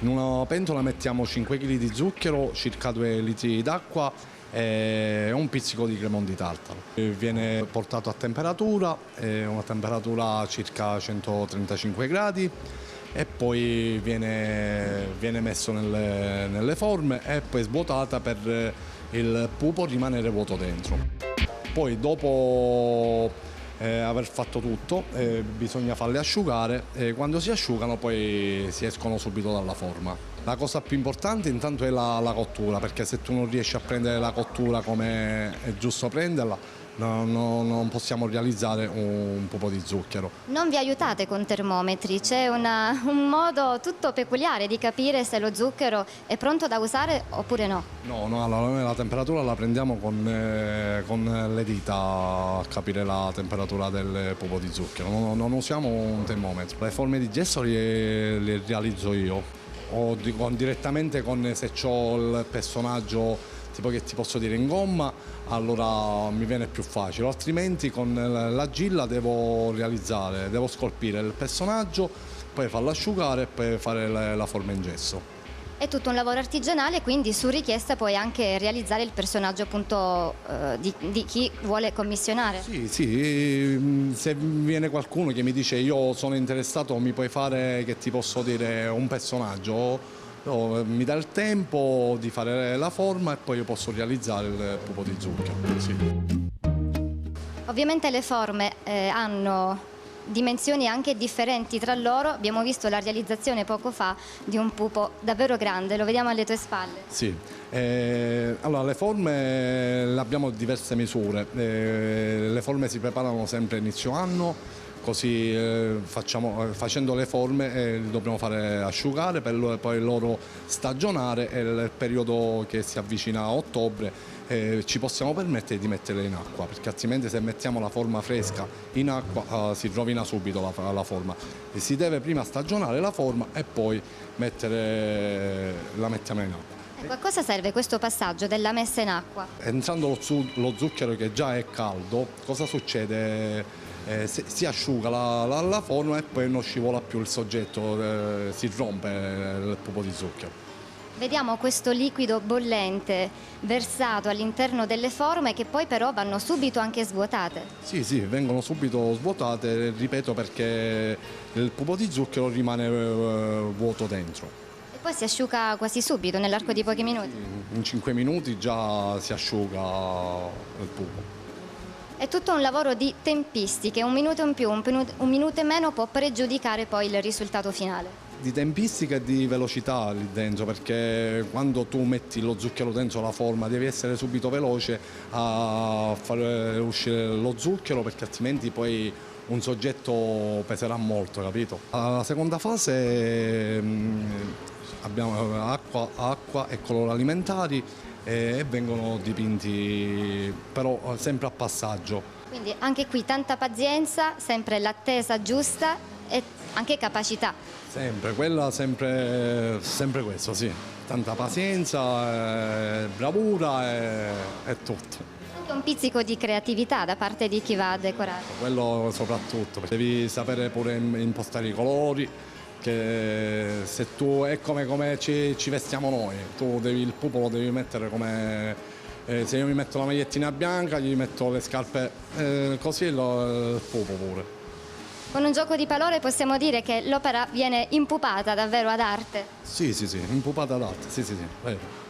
In una pentola mettiamo 5 kg di zucchero, circa 2 litri d'acqua e un pizzico di cremon di tartaro. Viene portato a temperatura, una temperatura circa 135 gradi e poi viene messo nelle forme e poi svuotata per il pupo rimanere vuoto dentro. Poi dopo aver fatto tutto bisogna farle asciugare e quando si asciugano poi si escono subito dalla forma. La cosa più importante intanto è la cottura, perché se tu non riesci a prendere la cottura come è giusto prenderla non possiamo realizzare un pupo di zucchero. Non vi aiutate con termometri, c'è un modo tutto peculiare di capire se lo zucchero è pronto da usare oppure no? No, allora noi la temperatura la prendiamo con le dita a capire la temperatura del pupo di zucchero, non usiamo un termometro. Le forme di gesso le realizzo io, o direttamente se ho il personaggio tipo che ti posso dire in gomma, allora mi viene più facile, altrimenti con la gilla devo scolpire il personaggio, poi farlo asciugare e poi fare la forma in gesso. È tutto un lavoro artigianale, quindi su richiesta puoi anche realizzare il personaggio appunto di chi vuole commissionare. Sì, se viene qualcuno che mi dice io sono interessato, mi puoi fare, che ti posso dire, un personaggio, mi dà il tempo di fare la forma e poi io posso realizzare il pupo di zucchero. Sì. Ovviamente le forme hanno dimensioni anche differenti tra loro. Abbiamo visto la realizzazione poco fa di un pupo davvero grande, lo vediamo alle tue spalle. Sì, allora le forme abbiamo diverse misure, le forme si preparano sempre inizio anno, così facendo le forme le dobbiamo fare asciugare per poi loro stagionare e il periodo che si avvicina a ottobre ci possiamo permettere di metterle in acqua, perché altrimenti se mettiamo la forma fresca in acqua si rovina subito la forma. E si deve prima stagionare la forma e poi la mettiamo in acqua. Ecco, a cosa serve questo passaggio della messa in acqua? Entrando lo zucchero che già è caldo, cosa succede? Si asciuga la forma e poi non scivola più il soggetto, si rompe il pupo di zucchero. Vediamo questo liquido bollente versato all'interno delle forme che poi però vanno subito anche svuotate. Sì, vengono subito svuotate, ripeto, perché il pupo di zucchero rimane vuoto dentro. E poi si asciuga quasi subito, nell'arco di pochi minuti. In 5 minuti già si asciuga il pupo. È tutto un lavoro di tempistiche, un minuto in più, un minuto in meno può pregiudicare poi il risultato finale. Di tempistica e di velocità lì dentro, perché quando tu metti lo zucchero dentro la forma devi essere subito veloce a far uscire lo zucchero, perché altrimenti poi un soggetto peserà molto, capito? Alla seconda fase abbiamo acqua e colori alimentari e vengono dipinti, però sempre a passaggio. Quindi anche qui tanta pazienza, sempre l'attesa giusta e anche capacità. Sempre questo, sì. Tanta pazienza, bravura e tutto. Anche un pizzico di creatività da parte di chi va a decorare. Quello soprattutto, devi sapere pure impostare i colori, che se tu è come ci vestiamo noi, il pupo lo devi mettere come, se io mi metto la magliettina bianca gli metto le scarpe così il pupo pure. Con un gioco di parole possiamo dire che l'opera viene impupata davvero ad arte. Sì, impupata ad arte, sì, vero.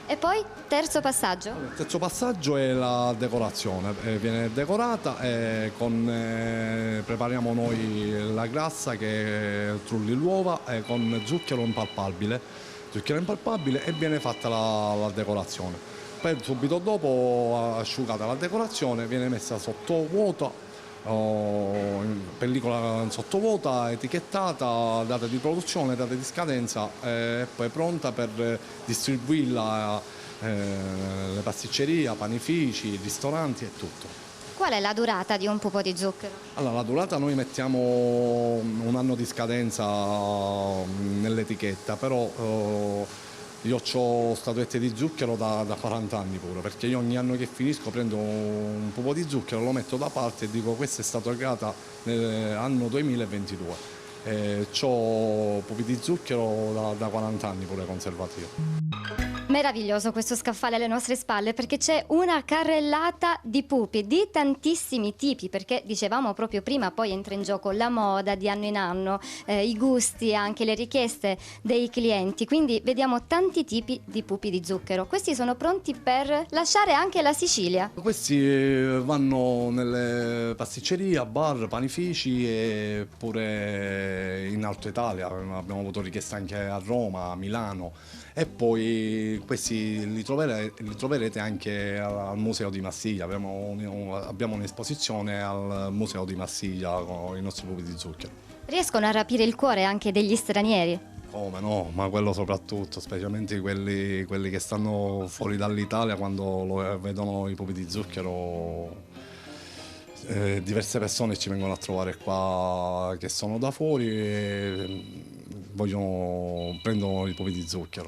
E poi terzo passaggio? Il terzo passaggio è la decorazione, viene decorata e prepariamo noi la grassa che trulli l'uova con zucchero impalpabile e viene fatta la decorazione. Poi subito dopo, asciugata la decorazione, viene messa sotto vuoto, in pellicola sottovuota, etichettata, data di produzione, data di scadenza e poi pronta per distribuirla alle pasticcerie, panifici, ristoranti e tutto. Qual è la durata di un pupo di zucchero? Allora, la durata noi mettiamo un anno di scadenza nell'etichetta, però io ho statuette di zucchero da 40 anni pure, perché io ogni anno che finisco prendo un pupo di zucchero, lo metto da parte e dico questa è stata creata nell'anno 2022. C'ho pupi di zucchero da 40 anni pure conservativo. Meraviglioso questo scaffale alle nostre spalle perché c'è una carrellata di pupi di tantissimi tipi, perché dicevamo proprio prima, poi entra in gioco la moda di anno in anno, i gusti, anche le richieste dei clienti, quindi vediamo tanti tipi di pupi di zucchero. Questi sono pronti per lasciare anche la Sicilia. Questi vanno nelle pasticcerie, bar, panifici e pure in Alto Italia. Abbiamo avuto richieste anche a Roma, a Milano e poi questi li troverete anche al Museo di Marsiglia. Abbiamo un'esposizione al Museo di Marsiglia con i nostri pupi di zucchero. Riescono a rapire il cuore anche degli stranieri. Come no, ma quello soprattutto, specialmente quelli che stanno fuori dall'Italia quando vedono i pupi di zucchero. Diverse persone ci vengono a trovare qua che sono da fuori e prendono i pupi di zucchero.